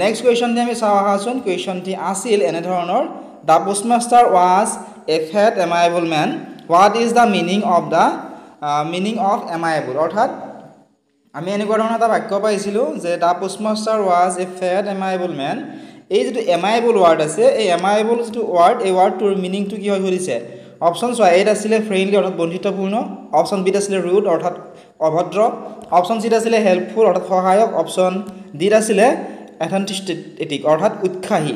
next কুৱেশ্যনটি আমি চাওঁ আহাচোন কুৱেশ্যনটি আছিল এনেধৰণৰ the postmaster was a fat amiable man what is the meaning of amiable অৰ্থাৎ আমি এনেকুৱা ধৰণৰ এটা বাক্য পাইছিলোঁ যে the postmaster was a fat amiable man এই যিটো এমাইবল ৱাৰ্ড আছে এই এমাইবল যিটো ৱাৰ্ড এই ৱাৰ্ডটোৰ মিনিংটো কি হয় সুধিছে অপশ্যন চোৱা এত আছিলে ফ্ৰেণ্ডলি অৰ্থাৎ বন্ধুত্বপূৰ্ণ অপশ্যন বিত আছিলে ৰুড অৰ্থাৎ অভদ্ৰ অপশ্যন চিত আছিলে হেল্পফুল অৰ্থাৎ সহায়ক অপশ্যন ডিত আছিলে এথেণ্টিক অৰ্থাৎ উৎসাহী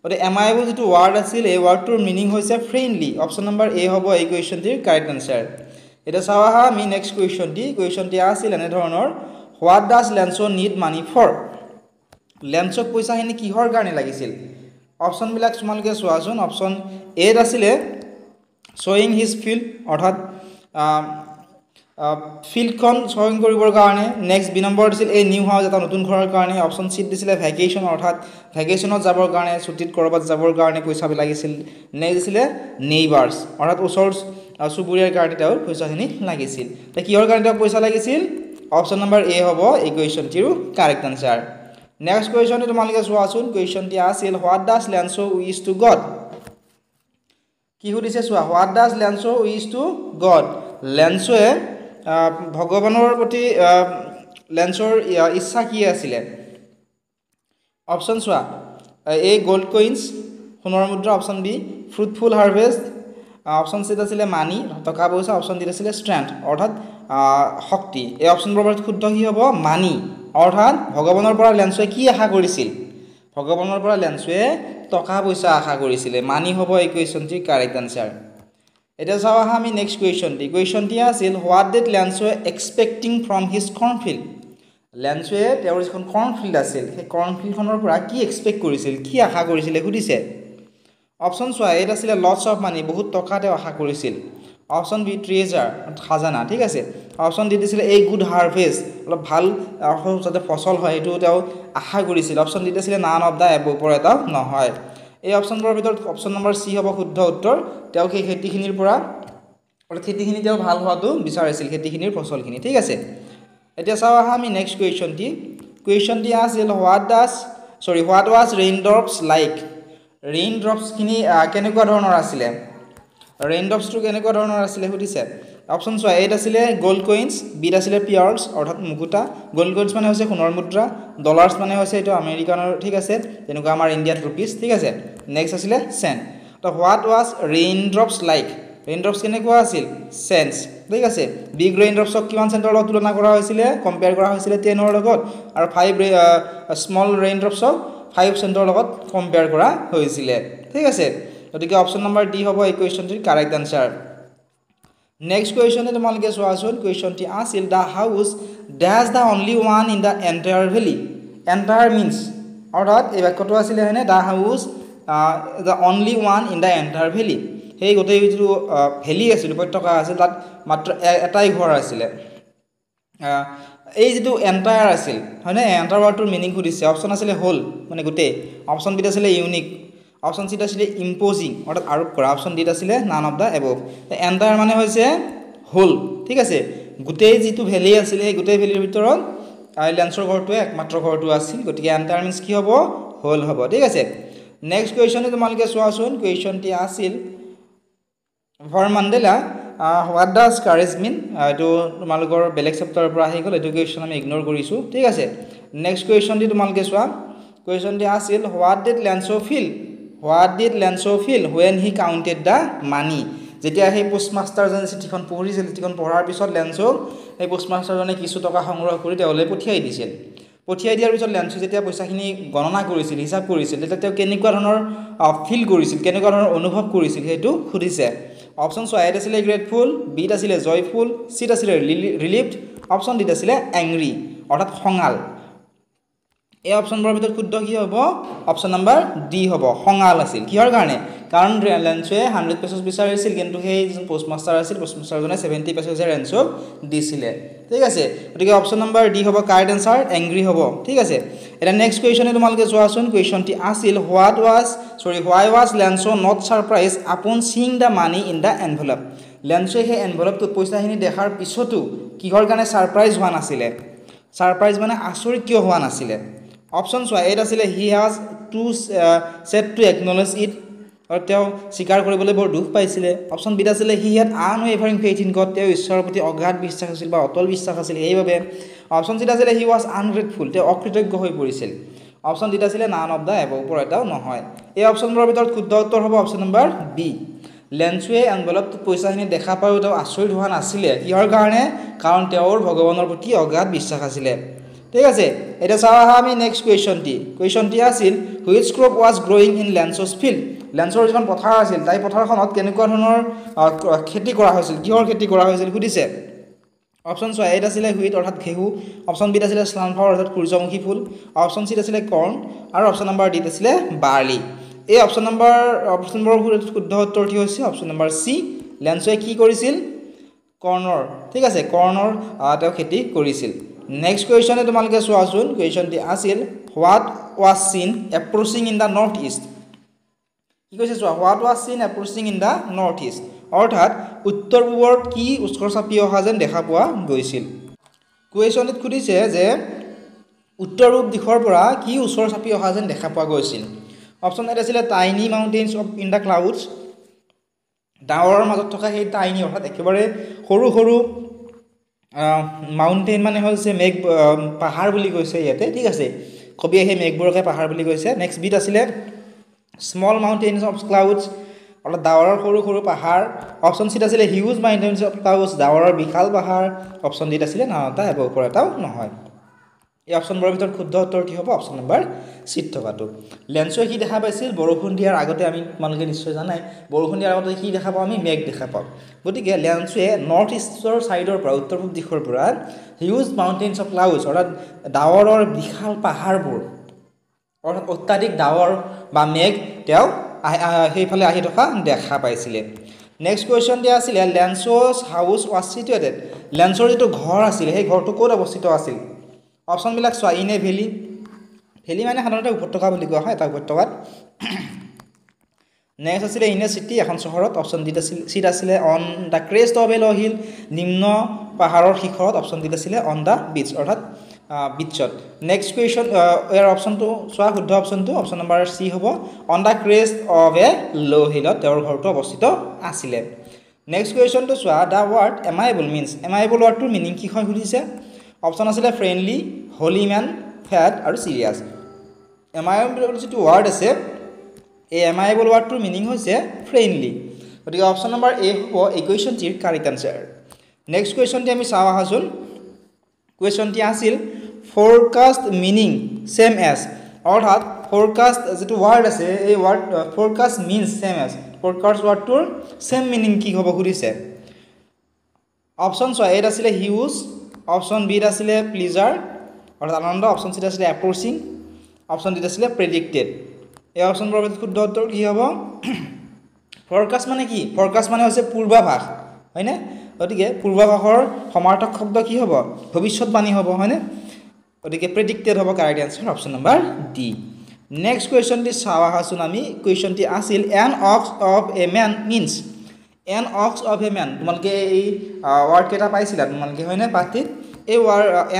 গতিকে এমাইবল যিটো ৱাৰ্ড আছিল এই ৱাৰ্ডটোৰ মিনিং হৈছে ফ্ৰেণ্ডলি অপশ্যন নম্বৰ এ হ'ব এই কুৱেশ্যনটিৰ কাৰেক্ট আনচাৰ এতিয়া চাওঁ আহা আমি নেক্সট কুৱেশ্যনটি আছিল এনেধৰণৰ what does Lencho need money for লেঞ্চক পইচাখিনি কিহৰ কাৰণে লাগিছিল অপশ্যনবিলাক তোমালোকে চোৱাচোন অপশ্যন এত আছিলে শ্বয়িং হিজ ফিল্ড অৰ্থাৎ ফিল্ডখন শ্বয়িং কৰিবৰ কাৰণে নেক্সট বি নম্বৰত দিছিল এই নিউ হাউচ এটা নতুন ঘৰৰ কাৰণে অপশ্যন চিত দিছিলে ভেকেশ্যন অৰ্থাৎ ভেকেশ্যনত যাবৰ কাৰণে ছুটিত ক'ৰবাত যাবৰ কাৰণে পইচাবিলাক লাগিছিল নেক্সট দিছিলে নেইবাৰ্ছ অৰ্থাৎ ওচৰ চুবুৰীয়াৰ কাৰণে তেওঁৰ পইচাখিনি লাগিছিল এতিয়া কিহৰ কাৰণে তেওঁক পইচা লাগিছিল অপশ্যন নম্বৰ এ হ'ব এই কুৱেশ্যনটিৰো কাৰেক্ট আনচাৰ নেক্সট কুৱেশ্যনটি তোমালোকে চোৱাচোন কুৱেশ্যনটি আছিল what does Lencho wish to God কি সুধিছে চোৱা what does Lencho wish to God লেঞ্চোৱে ভগৱানৰ প্ৰতি লেঞ্চৰ ইচ্ছা কি আছিলে অপশ্যন চোৱা এ গ'ল্ড কইনছ সোণৰ মুদ্ৰা option B ফ্ৰুটফুল harvest option C আছিলে মানি টকা পইচা অপশ্যন ডিত আছিলে ষ্ট্ৰেংথ অৰ্থাৎ শক্তি এই অপশ্যনবোৰৰ ভিতৰত শুদ্ধ কি হ'ব মানি অৰ্থাৎ ভগৱানৰ পৰা লেঞ্চোৱে কি আশা কৰিছিল ভগৱানৰ পৰা লেঞ্চোৱে টকা পইচা আশা কৰিছিলে মানি হ'ব এই কুৱেশ্যনটিৰ কাৰেক্ট আনচাৰ এতিয়া চাওঁ আহা আমি নেক্সট কুৱেশ্যনটি আছিল হোৱাট ডিড লেঞ্চোৱে এক্সপেক্টিং ফ্ৰম হিজ কৰ্ণফিল্ড লেঞ্চোৱে তেওঁৰ যিখন কৰ্ণফিল্ড আছিল সেই কৰ্ণফিল্ডখনৰ পৰা কি এক্সপেক্ট কৰিছিল কি আশা কৰিছিলে সুধিছে অপশ্যন চোৱা এত আছিলে লটছ অফ মানি বহুত টকা তেওঁ আশা কৰিছিল অপশ্যন বি ট্ৰেজাৰ খাজানা ঠিক আছে অপশ্যন ডি দিছিলে এই গুড হাৰ্ভেষ্ট অলপ ভাল যাতে ফচল হয় সেইটো তেওঁ আশা কৰিছিল অপশ্যন ডি আছিলে নান অফ দ্য এবভ পৰা এটা নহয় এই অপশ্যনবোৰৰ ভিতৰত অপশ্যন নম্বৰ চি হ'ব শুদ্ধ উত্তৰ তেওঁ সেই খেতিখিনিৰ পৰা খেতিখিনি তেওঁ ভাল হোৱাটো বিচাৰিছিল খেতিখিনিৰ ফচলখিনি ঠিক আছে এতিয়া চাওঁ আহা আমি নেক্সট কুৱেশ্যনটি আছিল what was rain drops like rain ড্ৰপছখিনি কেনেকুৱা ধৰণৰ আছিলে ৰেইন ড্ৰপছটো কেনেকুৱা ধৰণৰ আছিলে সুধিছে অপশ্যন চোৱা এত আছিলে গ'ল্ড কইনছ বিত আছিলে পিয়াৰ্ছ অৰ্থাৎ মুকুতা গ'ল্ড কইনছ মানে হৈছে সোণৰ মুদ্ৰা ডলাৰ্ছ মানে হৈছে এইটো আমেৰিকানৰ ঠিক আছে তেনেকুৱা আমাৰ ইণ্ডিয়াত ৰুপিজ ঠিক আছে নেক্সট আছিলে চেণ্ট তো what was rain drops like rain drops কেনেকুৱা আছিল চেণ্টছ ঠিক আছে বিগ ৰেইন ড্ৰপছক কিমান চেণ্টৰ লগত তুলনা কৰা হৈছিলে কম্পেয়াৰ কৰা হৈছিলে 10ৰ লগত আৰু 5 স্মল ৰেইন ড্ৰপছক 5 চেণ্টৰ লগত কম্পেয়াৰ কৰা হৈছিলে ঠিক আছে গতিকে অপশ্যন নম্বৰ ডি হ'ব এই কুৱেশ্যনটিৰ কাৰেক্ট আনচাৰ নেক্সট কুৱেশ্যনটি তোমালোকে চোৱাচোন কুৱেশ্যনটি আছিল the house days the only one in the entire valley entire means অৰ্থাৎ এই বাক্যটো আছিলে হয়নে the house the only one in the entire valley সেই গোটেই যিটো ভেলি আছিল উপত্যকা আছিল তাত মাত্ৰ এটাই ঘৰ আছিলে এই যিটো এণ্টায়াৰ আছিল হয়নে এণ্টায়াৰ ৱাৰ্ডটোৰ মিনিং সুধিছে অপশ্যন আছিলে হোল মানে গোটেই অপশ্যন বিত আছিলে ইউনিক অপশ্যন চিত আছিলে ইম্প'জিং অৰ্থাৎ আৰোপ কৰা অপশ্যন ডিত আছিলে none of the above entire মানে হৈছে হোল ঠিক আছে গোটেই যিটো ভেলি আছিলে সেই গোটেই ভেলিৰ ভিতৰত লেঞ্চৰ ঘৰটোৱে একমাত্ৰ ঘৰটো আছিল গতিকে এণ্টায়াৰ মিনছ কি হ'ব হোল হ'ব ঠিক আছে নেক্সট কুৱেশ্যনটি তোমালোকে চোৱাচোন কুৱেশ্যনটি আছিল for Mandela what does courage mean এইটো তোমালোকৰ বেলেগ চেপ্টাৰৰ পৰা আহি গ'ল এইটো কুৱেশ্যন আমি ইগন'ৰ কৰিছোঁ ঠিক আছে নেক্সট কুৱেশ্যনটি তোমালোকে চোৱা কুৱেশ্যনটি আছিল what did Lencho feel when he counted the money যেতিয়া সেই পোষ্টমাষ্টাৰজনে চিঠিখন পঢ়িছিল চিঠিখন পঢ়াৰ পিছত লেঞ্চক সেই পোষ্টমাষ্টাৰজনে কিছু টকা সংগ্ৰহ কৰি তেওঁলৈ পঠিয়াই দিয়াৰ পিছত লেঞ্চে যেতিয়া পইচাখিনি গণনা কৰিছিল হিচাপ কৰিছিল তেতিয়া তেওঁ কেনেকুৱা ধৰণৰ ফিল কৰিছিল কেনেকুৱা ধৰণৰ অনুভৱ কৰিছিল সেইটো সুধিছে অপশ্যন চোৱা এত আছিলে গ্ৰেটফুল বিত আছিলে জয়ফুল চিত আছিলে ৰিলিফড অপশ্যন ডিত আছিলে এংগ্ৰি অৰ্থাৎ খঙাল এই অপশ্যনবোৰৰ ভিতৰত শুদ্ধ কি হ'ব অপশ্যন নম্বৰ ডি হ'ব খঙাল আছিল কিহৰ কাৰণে কাৰণ লেঞ্চোৱে 100 পেচেছ বিচাৰিছিল কিন্তু সেই যিজন পোষ্টমাষ্টাৰ আছিল পোষ্টমাষ্টাৰজনে 70 পেচেছহে লেঞ্চক দিছিলে ঠিক আছে গতিকে অপশ্যন নম্বৰ ডি হ'ব কাৰেক্ট এনসাৰ এংগ্ৰি হ'ব ঠিক আছে এটা নেক্সট কুৱেশ্যনে তোমালোকে চোৱাচোন কুৱেশ্যনটি আছিল why was Lencho not surprise upon seeing the money in the envelope লেঞ্চোৱে সেই এনভেলপটোত পইচাখিনি দেখাৰ পিছতো কিহৰ কাৰণে সাৰপ্ৰাইজ হোৱা নাছিলে সাৰপ্ৰাইজ মানে আচৰিত কিয় হোৱা নাছিলে অপশ্যন চোৱা এত আছিলে he has to set to acknowledge it আৰু তেওঁ স্বীকাৰ কৰিবলৈ বৰ দুখ পাইছিলে অপশ্যন বিত আছিলে he had unwavering faith in God তেওঁ ঈশ্বৰৰ প্ৰতি অগাধ বিশ্বাস আছিল বা অটল বিশ্বাস আছিল সেইবাবে অপশ্যন চিত আছিলে হি ৱাজ আনগ্ৰেটফুল তেওঁ অকৃতজ্ঞ হৈ পৰিছিল অপশ্যন ডিত আছিলে নান অফ দ্য এব ওপৰ এটাও নহয় এই অপশ্যনবোৰৰ ভিতৰত শুদ্ধ উত্তৰ হ'ব অপশ্যন নম্বৰ বি লেঞ্চুৱে এনভেলপটোত পইচাখিনি দেখা পায়ো তেওঁ আচৰিত হোৱা নাছিলে কিহৰ কাৰণে কাৰণ তেওঁৰ ভগৱানৰ প্ৰতি অগাধ বিশ্বাস আছিলে ঠিক আছে এটা চাওঁ আহা আমি নেক্সট কুৱেশ্যনটি আছিল which crop was growing in লেঞ্চছ ফিল্ড লেঞ্চৰ যিখন পথাৰ আছিল তাই পথাৰখনত কেনেকুৱা ধৰণৰ খেতি কৰা হৈছিল কিহৰ খেতি কৰা হৈছিল সুধিছে অপশ্যন চোৱা এত আছিলে হুইট অৰ্থাৎ ঘেঁহু অপশ্যন বিত আছিলে ছানফ্লাৱাৰ অৰ্থাৎ সূৰ্যমুখী ফুল অপশ্যন চিত আছিলে কৰ্ণ আৰু অপশ্যন নম্বৰ ডিত আছিলে বাৰ্লি এই অপশ্যনবোৰৰ শুদ্ধ উত্তৰটি হৈছে অপশ্যন নম্বৰ চি লেঞ্চুৱে কি কৰিছিল কৰ্ণৰ ঠিক আছে কৰ্ণৰ তেওঁ খেতি কৰিছিল নেক্সট কুৱেশ্যনে তোমালোকে চোৱাচোন কুৱেশ্যনটি আছিল হোৱাট ৱাজ চিন এপ্ৰ'চিং ইন দ্য নৰ্থ ইষ্ট কি কৈছে চোৱা হোৱাট ৱাজ চিন এপ্ৰ'চিং ইন দ্য নৰ্থ ইষ্ট অৰ্থাৎ উত্তৰ পূবত কি উৎসৰ চাপি অহা যেন দেখা পোৱা গৈছিল কুৱেশ্যনটিত সুধিছে যে উত্তৰ পূব দিশৰ পৰা কি ওচৰ চাপি অহা যেন দেখা পোৱা গৈছিল অপশ্যন এত আছিলে tiny mountains of in the clouds ডাৱৰৰ মাজত থকা সেই টাইনি অৰ্থাৎ একেবাৰে সৰু সৰু মাউণ্টেইন মানে হৈছে মেঘ পাহাৰ বুলি কৈছে ইয়াতে ঠিক আছে কবিয়ে সেই মেঘবোৰকে পাহাৰ বুলি কৈছে নেক্সট বিট আছিলে স্মল মাউণ্টেইনছ অফ ক্লাউডছ অৰ্থাৎ ডাৱৰৰ সৰু সৰু পাহাৰ অপশ্যন চিত আছিলে হিউজ মাউণ্টেইনছ অফ ক্লাউডছ ডাৱৰৰ বিশাল পাহাৰ অপশ্যন ডিত আছিলে নানটা এব ওপৰ এটাও নহয় এই অপশ্যনবোৰৰ ভিতৰত শুদ্ধ উত্তৰটি হ'ব অপশ্যন নম্বৰ চিত থকাটো লেঞ্চুৱে কি দেখা পাইছিল বৰষুণ দিয়াৰ আগতে আমি তোমালোকে নিশ্চয় জানাই বৰষুণ দিয়াৰ আগতে কি দেখা পাওঁ আমি মেঘ দেখা পাওঁ গতিকে লেঞ্চুৱে নৰ্থ ইষ্টৰ ছাইডৰ পৰা উত্তৰ পূব দিশৰ পৰা হিউজ মাউণ্টেইনছ অফ ক্লাউডছ অৰ্থাৎ ডাৱৰৰ বিশাল পাহাৰবোৰ অৰ্থাৎ অত্যাধিক ডাৱৰ বা মেঘ তেওঁ সেইফালে আহি থকা দেখা পাইছিলে নেক্সট কুৱেশ্যন দিয়া আছিলে লেঞ্চছ হাউচ ৱাজ চিটুৱেটেড লেঞ্চৰ যিটো ঘৰ আছিল সেই ঘৰটো ক'ত অৱস্থিত আছিল অপশ্যনবিলাক চোৱা ইন এ ভেলি মানে সাধাৰণতে উপত্যকা বুলি কোৱা হয় এটা উপত্যকাত নেক্সট আছিলে ইন এ চিটি এখন চহৰত অপশ্যন চিট আছিলে on the crest of a ল' হিল নিম্ন পাহাৰৰ শিখৰত অপশ্যন ডিত আছিলে অন দ্য বিচ অৰ্থাৎ বিচত নেক্সট কুৱেশ্যন ইয়াৰ অপশ্যনটো চোৱা শুদ্ধ অপশ্যনটো অপশ্যন নম্বৰ চি হ'ব on the crest of a low' হিলত তেওঁৰ ঘৰটো অৱস্থিত আছিলে নেক্সট কুৱেশ্যনটো চোৱা the word amiable means amiable ৱাৰ্ডটোৰ মিনিং কি হয় সুধিছে অপশ্যন আছিলে ফ্ৰেণ্ডলি হলি মেন ফেট আৰু চিৰিয়াছ এমাইবল যিটো ৱাৰ্ড আছে এই এমাইবল ৱাৰ্ডটোৰ মিনিং হৈছে ফ্ৰেণ্ডলি গতিকে অপশ্যন নম্বৰ এ হ'ব এই কুৱেশ্যনটিৰ কাৰেক্ট আনচাৰ নেক্সট কুৱেশ্যনটি আমি চাওঁ আহাচোন কুৱেশ্যনটি আছিল ফ'ৰকাষ্ট মিনিং ছেম এজ অৰ্থাৎ ফ'ৰকাষ্ট যিটো ৱাৰ্ড আছে এই word forecast means same as forecast ৱাৰ্ডটোৰ ছেম মিনিং কি হ'ব সুধিছে অপশ্যন চোৱা এত আছিলে হিউজ অপশ্যন বিত আছিলে প্লিজাৰ অৰ্থাৎ আনন্দ অপশ্যন চিত আছিলে এপ্ৰ'চিং অপশ্যন ডিত আছিলে প্ৰেডিক্টেড এই অপশ্যনবোৰৰ ভিতৰত শুদ্ধ উত্তৰ কি হ'ব ফ'ৰকাষ্ট মানে কি ফ'ৰকাষ্ট মানে হৈছে পূৰ্বাভাস হয়নে গতিকে পূৰ্বাভাসৰ সমাৰ্থক শব্দ কি হ'ব ভৱিষ্যতবাণী হ'ব হয়নে গতিকে প্ৰেডিক্টেড হ'ব correct answer option number D next কুৱেশ্যনটি চাওঁ আহাচোন আমি কুৱেশ্যনটি আছিল an ox of a man means an ox of a man তোমালোকে এই ৱাৰ্ডকেইটা পাইছিলা তোমালোকে হয়নে পাঠটিত এই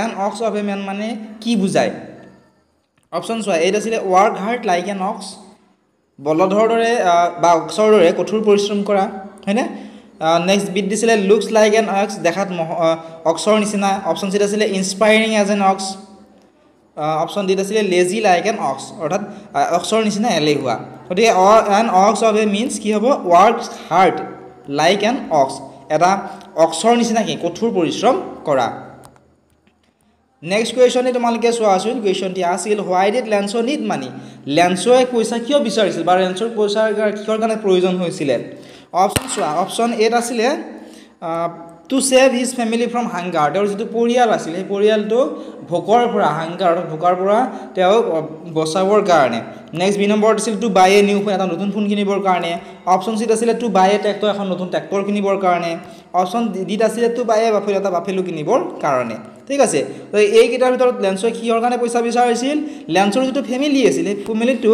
an ox of a man মানে কি বুজায় অপশ্যন চোৱা এইটো আছিলে work hard like an ox বলধৰ দৰে বা অক্সৰ দৰে কঠোৰ পৰিশ্ৰম কৰা হয়নে নেক্সট বিট দিছিলে লুকছ লাইক এন অক্স দেখাত অক্সৰ নিচিনা অপশ্যন চিত আছিলে inspiring as an ox option D আছিলে লেজি লাইক এন অক্স অৰ্থাৎ অক্সৰ নিচিনা এলেহুৱা গতিকে an ox of a means কি হ'ব work hard like an ox এটা অক্সৰ নিচিনাকৈ কঠোৰ পৰিশ্ৰম কৰা নেক্সট কুৱেশ্যনে তোমালোকে চোৱাচোন কুৱেশ্যনটি আছিল why did Lench need money লেঞ্চয়ে পইচা কিয় বিচাৰিছিল বা লেঞ্চৰ পইচাৰ কিহৰ কাৰণে প্ৰয়োজন হৈছিলে অপশ্যন চোৱা অপশ্যন এত আছিলে to save his family from hunger তেওঁৰ যিটো পৰিয়াল আছিল সেই পৰিয়ালটোক ভোকৰ পৰা হাংগাৰ অৰ্থাৎ ভোকৰ পৰা তেওঁক বচাবৰ কাৰণে নেক্সট বি নম্বৰত আছিল to buy a new phone এটা নতুন ফোন কিনিবৰ কাৰণে অপশ্যন চিত আছিলে টু বাই এ ট্ৰেক্টৰ এখন নতুন ট্ৰেক্টৰ কিনিবৰ কাৰণে অপশ্যন ডিত আছিলে টু বাই এ বাফেলো এটা বাফেলো কিনিবৰ কাৰণে ঠিক আছে তো এইকেইটাৰ ভিতৰত লেঞ্চয়ে কিহৰ কাৰণে পইচা বিচাৰিছিল লেঞ্চৰ যিটো ফেমিলি আছিল সেই ফেমিলিটো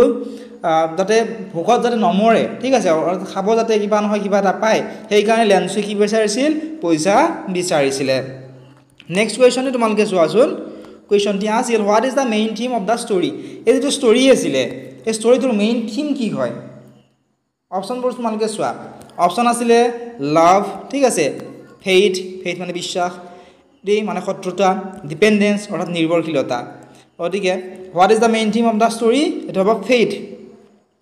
যাতে ভোকত যাতে নমৰে ঠিক আছে খাব যাতে কিবা নহয় কিবা এটা পায় সেইকাৰণে লেঞ্চয়ে কি বিচাৰিছিল পইচা বিচাৰিছিলে নেক্সট কুৱেশ্যনটো তোমালোকে চোৱাচোন কুৱেশ্যনটি আছিল what is the main theme of the story এই যিটো ষ্টৰী আছিলে এই ষ্টৰীটোৰ মেইন থিম কি হয় অপশ্যনবোৰ তোমালোকে চোৱা অপশ্যন আছিলে লাভ ঠিক আছে ফেইথ ফেইথ মানে বিশ্বাস দেই মানে শত্ৰুতা ডিপেণ্ডেন্স অৰ্থাৎ নিৰ্ভৰশীলতা গতিকে what is the main theme of the story এইটো হ'ব ফেইথ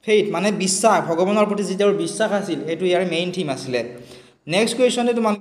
ফেইথ মানে বিশ্বাস ভগৱানৰ প্ৰতি যিটো বিশ্বাস আছিল এইটো ইয়াৰ মেইন থিম আছিলে নেক্সট কুৱেশ্যনে তোমালোকে